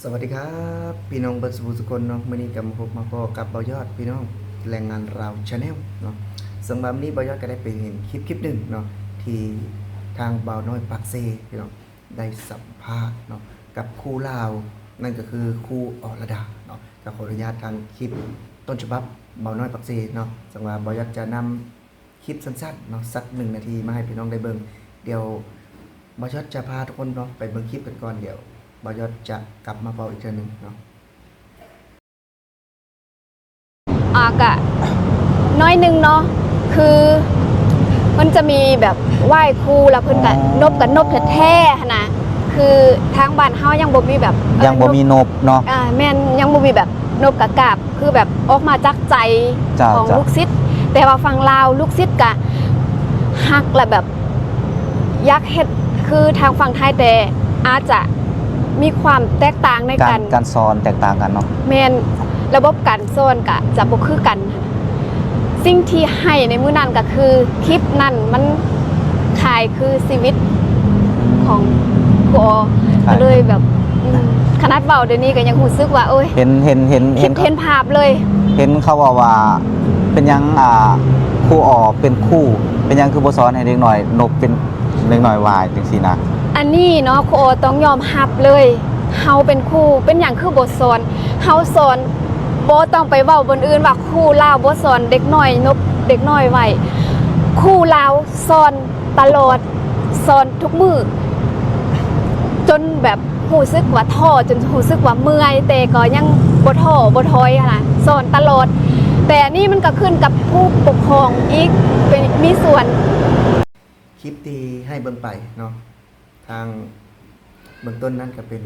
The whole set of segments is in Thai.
สวัสดีครับพี่น้องเบิร์ดสุกลเนาะมื่อนี้กับมาพบกับเบายอดพี่น้องแรงงานเราชาแนลเนาะสำหรับนี้เบายอดก็ได้ไปเห็นคลิปหนึ่งเนาะที่ทางเบาน้อยปักเซพี่น้องได้สัมภาษณ์เนาะกับครูลาวนั่นก็คือครูอรดาเนาะกับขออนุญาตทางคลิปต้นฉบับเบาน้อยปักเซเนาะสำหรับเบายอดจะนำคลิปสั้นๆเนาะสัก1 นาทีมาให้พี่น้องได้เบิ่งเดี๋ยวเบายอดจะพาทุกคนเนาะไปเบิ่งคลิปกันก่อนเดี๋ยวบอยศจะกลับมาเป่าอีกเทื่อนึงเนาะกะน้อยนึงเนาะคือมันจะมีแบบไหว้ครูแล้วเพิ่นกะนบแท้ๆหั่นน่ะคือทางบ้านเฮายังบ่มีแบบยังบ่มีนบเนาะแม่นยังบ่มีแบบนบกะกาบคือแบบออกมาจากใจของลูกศิษย์แต่ว่าฝั่งลาวลูกศิษย์กะฮักและแบบอยากเฮ็ดคือทางฝั่งไทยแต่อาจจะมีความแตกต่างในการสอนแตกต่างกันเนาะแม่นระบบการสอนกะจะบ่คือกันสิ่งที่ให้ในมื้อนั้นก็คือคลิปนั้นมันขายคือชีวิตของครูก็เลยแบบขนาดเว้าเดี๋ยวนี้ก็ยังรู้สึกว่าโอ้ยเห็นภาพเลยเห็นเขาว่าเป็นยังครูเป็นครูเป็นยังคือบ่สอนให้เด็กน้อยนบเป็นเด็กน้อยวายจังซี่นะอันนี้เนาะครูต้องยอมรับเลยเฮาเป็นครูเป็นหยังคือบ่สอนเฮาสอนบ่ต้องไปเว้าบนอื่นว่าครูลาวบ่สอนเด็กน้อยนบเด็กน้อยไว้ครูลาวสอนตลอดสอนทุกมื้อจนแบบรู้สึกว่าท้อจนรู้สึกว่าเมื่อยแต่ก็ยังบ่ท้อบ่ถอยนะสอนตลอดแต่นี่มันก็ขึ้นกับผู้ปกครองอีกเป็นมีส่วนคลิปที่ให้เบิ่งไปเนาะทางเบื้องต้นนั้นก็เป็น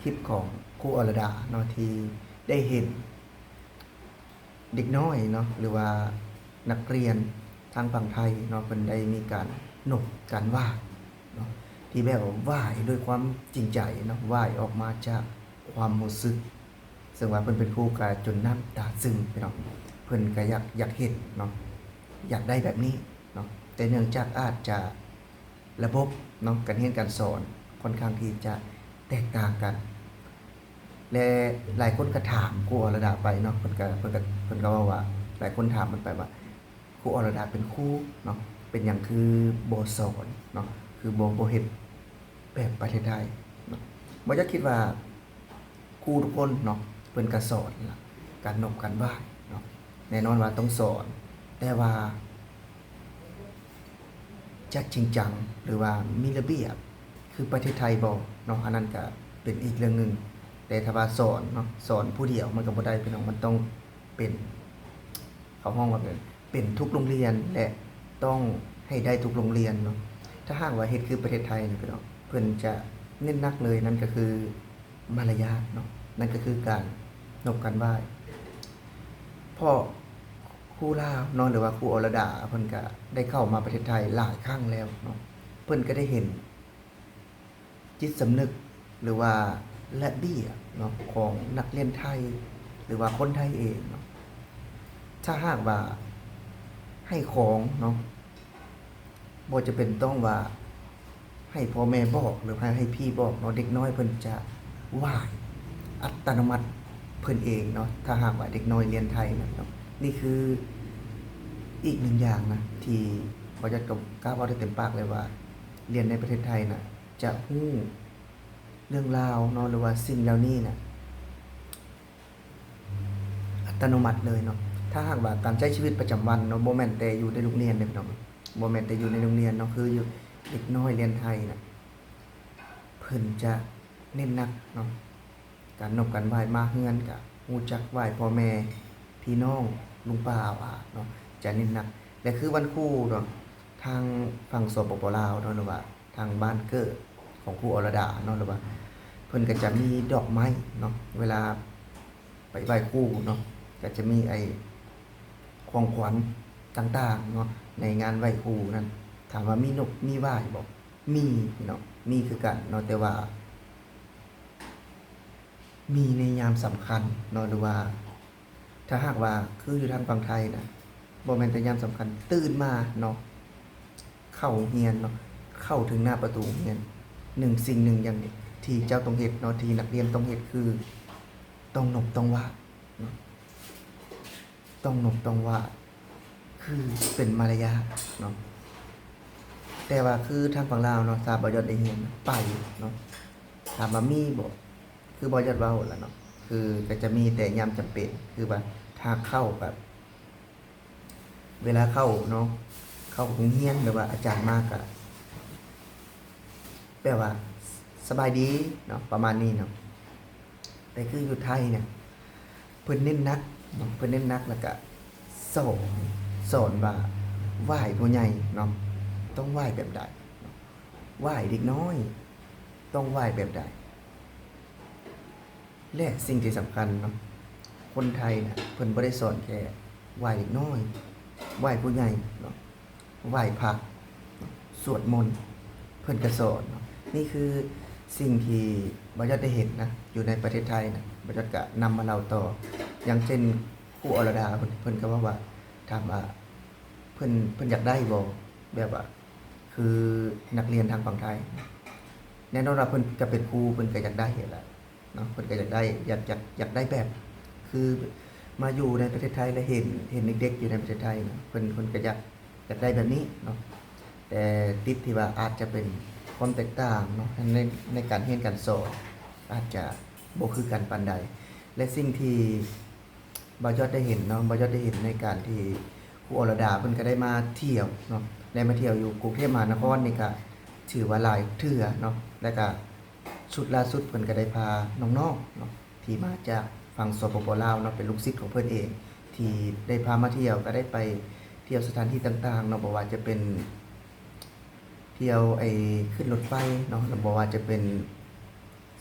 คลิปของครูอรดาเนาะที่ได้เห็นเด็กน้อยเนาะหรือว่านักเรียนทางฝั่งไทยเนาะเพิ่นได้มีการนบการไหว้เนาะที่แบบว่าไหว้ด้วยความจริงใจเนาะไหว้ออกมาจากความรู้สึกซึ่งว่าเพิ่นเป็นครูก็จนน้ำตาซึมพี่น้องเพิ่นก็อยากเห็นเนาะอยากได้แบบนี้เนาะแต่เนื่องจากอาจจะระบบเนาะการเรียนการสอนค่อนข้างที่จะแตกต่างกันและหลายคนก็ถามครูอรดาไปเนาะเพิ่นก็ว่าหลายคนถามมันไปว่าครูอรดาเป็นครูเนาะเป็นอย่างคือบ่สอนเนาะคือบ่เฮ็ดแบบประเทศไทยเนาะบ่อยากคิดว่าครูทุกคนเนาะเพิ่นก็สอนการนบการไหว้เนาะแน่นอนว่าต้องสอนแต่ว่าจะจริงจังหรือว่ามีระเบียบคือประเทศไทยบ่เนาะอันนั้นก็เป็นอีกเรื่องนึงแต่ถ้าว่าสอนเนาะสอนผู้เดียวมันก็บ่ได้พี่น้องมันต้องเป็นเขาห้องว่าเป็นทุกโรงเรียนและต้องให้ได้ทุกโรงเรียนเนาะถ้าหากว่าเฮ็ดคือประเทศไทยนี่พี่น้องเพิ่นจะเน้นหนักเลยนั่นก็คือมารยาทเนาะนั่นก็คือการนบการไหว้เพราะครูลาวเนาะหรือว่าครูอรดาเพิ่นก็ได้เข้ามาประเทศไทยหลายครั้งแล้วเนาะเพิ่นก็ได้เห็นจิตสำนึกหรือว่าระเบียบเนาะของนักเรียนไทยหรือว่าคนไทยเองเนาะถ้าหากว่าให้ของเนาะบ่จะเป็นต้องว่าให้พ่อแม่บอกหรือให้พี่บอกเนาะเด็กน้อยเพิ่นจะไหว้อัตโนมัติเพิ่นเองเนาะถ้าหากว่าเด็กน้อยเรียนไทยนะเนาะนี่คืออีกหนึ่งอย่างนะที่บ่จะกล้าเว้าได้เต็มปากเลยว่าเรียนในประเทศไทยน่ะจะฮู้เรื่องราวเนาะหรือว่าสิ่งเหล่านี้น่ะอัตโนมัติเลยเนาะถ้าหากว่าการใช้ชีวิตประจำวันเนาะบ่แม่นแต่อยู่ในโรงเรียนเด้อพี่น้องบ่แม่นแต่อยู่ในโรงเรียนเนาะคืออยู่เด็กน้อยเรียนไทยน่ะเพิ่นจะเน้นหนักเนาะการนบการไหว้มาเฮือนก็ฮู้จักไหว้พ่อแม่พี่น้องลุงป้าอาเนาะจะเน้นหนักและคือวันครูเนาะทางฝั่งสปปลาวเนาะหรือว่าทางบ้านเกิดของครูอรดาเนาะหรือว่าเพิ่นก็จะมีดอกไม้เนาะเวลาไปไหว้ครูเนาะก็จะมีไอ้ของขวัญต่างๆเนาะในงานไหว้ครูนั้นถามว่ามีนกมีไหว้บ่มีเนาะมีคือกันเนาะแต่ว่ามีในยามสำคัญเนาะหรือว่าถ้าหากว่าคืออยู่ทางฝั่งไทยนะบ่แม่นแต่ยามสำคัญตื่นมาเนาะเข้าเรียนเนาะเข้าถึงหน้าประตูเรียนสิ่งหนึ่งอย่างที่ ที่เจ้าต้องเฮ็ดเนาะที่นักเรียนต้องเฮ็ดคือต้องนบต้องว่าเนาะต้องนบต้องว่าคือเป็นมารยาทเนาะแต่ว่าคือทางฝั่งลาวเนาะทราบบ่ยอดได้เรียนไปเนาะถามว่ามีบ่คือบ่ยอดเว้าล่ะเนาะคือก็จะมีแต่ยามจำเป็นคือว่าถ้าเข้าแบบ เวลาเข้าเนาะเข้าโรงเรียนหรือว่าอาจารย์มากอะแปลว่าสบายดีเนาะประมาณนี้เนาะแต่คืออยู่ไทยเนี่ยเพิ่นเน้นหนักเนาะเพิ่นเน้นหนักแล้วก็สอนว่าไหว้ผู้ใหญ่เนาะต้องไหว้แบบใดเนาะไหว้เด็กน้อย ต้องไหว้แบบใดและสิ่งที่สำคัญเนาะคนไทยเนี่ยเพิ่นบ่ได้สอนแค่ไหว้เด็กน้อยไหว้ผู้ใหญ่เนาะไหว้พระเนาะสวดมนต์เพิ่นก็สอนเนาะนี่คือสิ่งที่บ่ยอดได้เห็นนะอยู่ในประเทศไทยนะบ่ยอดก็นำมาเล่าต่ออย่างเช่นครูอรดาเพิ่นก็ว่าถามว่าเพิ่นอยากได้บ่แบบว่าคือนักเรียนทางฝั่งไทยแน่นอนว่าเพิ่นก็เป็นครูเพิ่นก็อยากได้แหละเนาะเพิ่นก็อยากได้อยากได้แบบคือมาอยู่ในประเทศไทยแล้วเห็นเด็กๆอยู่ในประเทศไทยเนาะเพิ่นก็อยากได้แบบนี้เนาะแต่ติดที่ว่าอาจจะเป็นความแตกต่างเนาะในการเรียนการสอนอาจจะบ่คือกันปานใดและสิ่งที่บ่ยอดได้เห็นเนาะบ่ยอดได้เห็นในการที่ครูอรดาเพิ่นก็ได้มาเที่ยวเนาะได้มาเที่ยวอยู่กรุงเทพมหานครนี่ก็ถือว่าหลายเทื่อเนาะแล้วก็ชุดล่าสุดเพิ่นก็ได้พาน้องๆเนาะที่มาจากฝั่งสปปลาวเนาะเป็นลูกศิษย์ของเพิ่นเอง ที่ได้พามาเที่ยวก็ได้ไปเที่ยวสถานที่ต่างๆเนาะบ่ว่าจะเป็นเที่ยวขึ้นรถไฟเนาะบ่ว่าจะเป็น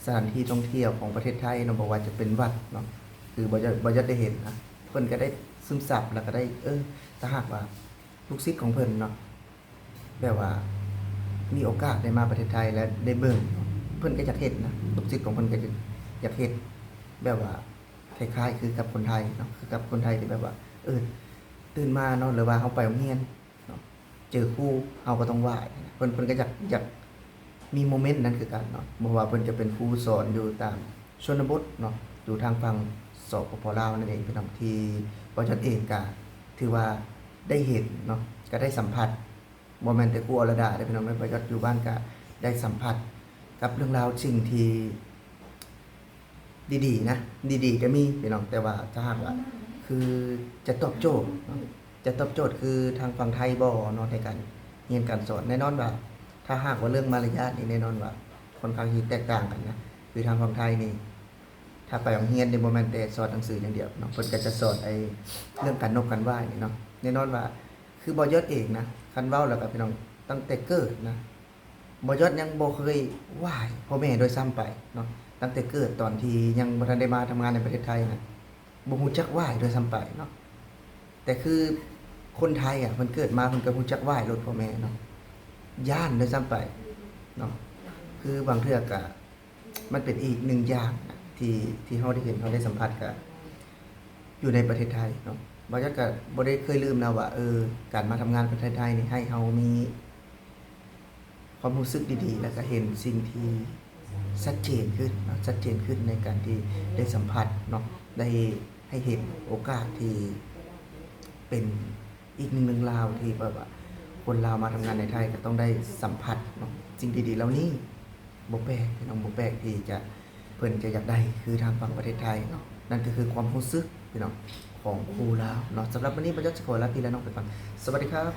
สถานที่ท่องเที่ยวของประเทศไทยเนาะบ่ว่าจะเป็นวัดเนาะคือบ่จะได้เห็นนะเพิ่นก็ได้ซึมซับแล้วก็ได้ถ้าหากว่าลูกศิษย์ของเพิ่นเนาะแบบว่ามีโอกาสได้มาประเทศไทยและได้เบิ่งเนาะเพิ่นก็อยากเฮ็ดนะลูกศิษย์ของเพิ่นก็อยากเฮ็ดแบบว่าคล้ายๆคือกับคนไทยเนาะคือกับคนไทยที่แบบว่าตื่นมาเนาะหรือว่าเฮาไปโรงเรียนเนาะเจอครูเฮาก็ต้องไหว้เพิ่นก็อยากมีโมเมนต์นั้นคือกันเนาะบ่ว่าเพิ่นจะเป็นครูสอนอยู่ตามชนบทเนาะอยู่ทางฝั่งสปปลาวนั่นเองพี่น้องที่บ่จัดเองก็ถือว่าได้เห็นเนาะก็ได้สัมผัสบ่แม่นแต่ครูอรดาได้พี่น้องแม่บ่จัดอยู่บ้านก็ได้สัมผัสกับเรื่องราวสิ่งที่ดีๆนะดีๆก็มีพี่น้องแต่ว่าถ้าหากว่าคือจะตอบโจทย์เนาะจะตอบโจทย์คือทางฝั่งไทยบ่เนาะในการเรียนการสอนแน่นอนว่าถ้าหากว่าเรื่องมารยาทนี่แน่นอนว่าค่อนข้างที่แตกต่างกันนะคือทางฝั่งไทยนี่ถ้าไปโรงเรียนนี่บ่แม่นแต่สอนหนังสืออย่างเดียวเนาะเพิ่นก็จะสอนเรื่องการนบการไหว้นี่เนาะแน่นอนว่าคือบ่ยอดเองนะคันเว้าแล้วก็พี่น้องตั้งแต่เกิดนะบ่ยอดยังบ่เคยไหว้พ่อแม่โดยซ้ำไปเนาะตั้งแต่เกิดตอนที่ยังบ่ทันได้มาทำงานในประเทศไทยนะบ่ฮู้จักไหว้โดยซ้ำไปเนาะแต่คือคนไทยอ่ะเพิ่นเกิดมาเพิ่นก็ฮู้จักไหว้รถพ่อแม่เนาะย่านโดยซ้ำไปเนาะคือบางเทื่อก็มันเป็นอีกหนึ่งอย่างนะที่เฮาได้เห็นเฮาได้สัมผัสก็อยู่ในประเทศไทยเนาะบ่จักก็บ่ได้เคยลืมนะว่าการมาทำงานประเทศไทยนี่ให้เฮามีความรู้สึกดีๆแล้วก็เห็นสิ่งที่ชัดเจนขึ้นเนาะชัดเจนขึ้นในการที่ได้สัมผัสเนาะได้ให้เห็นโอกาสที่เป็นอีกหนึ่งเรื่องราวที่แบบว่าคนลาวมาทำงานในไทยก็ต้องได้สัมผัสเนาะสิ่งดีๆเหล่านี้บ่แปลกพี่น้องบ่แปลกที่จะเพิ่นจะอยากได้คือทางฝั่งประเทศไทยเนาะนั่นก็คือความรู้สึกพี่น้องของครูลาวเนาะสำหรับวันนี้บรรยากาศขอลาพี่และน้องไปก่อนสวัสดีครับ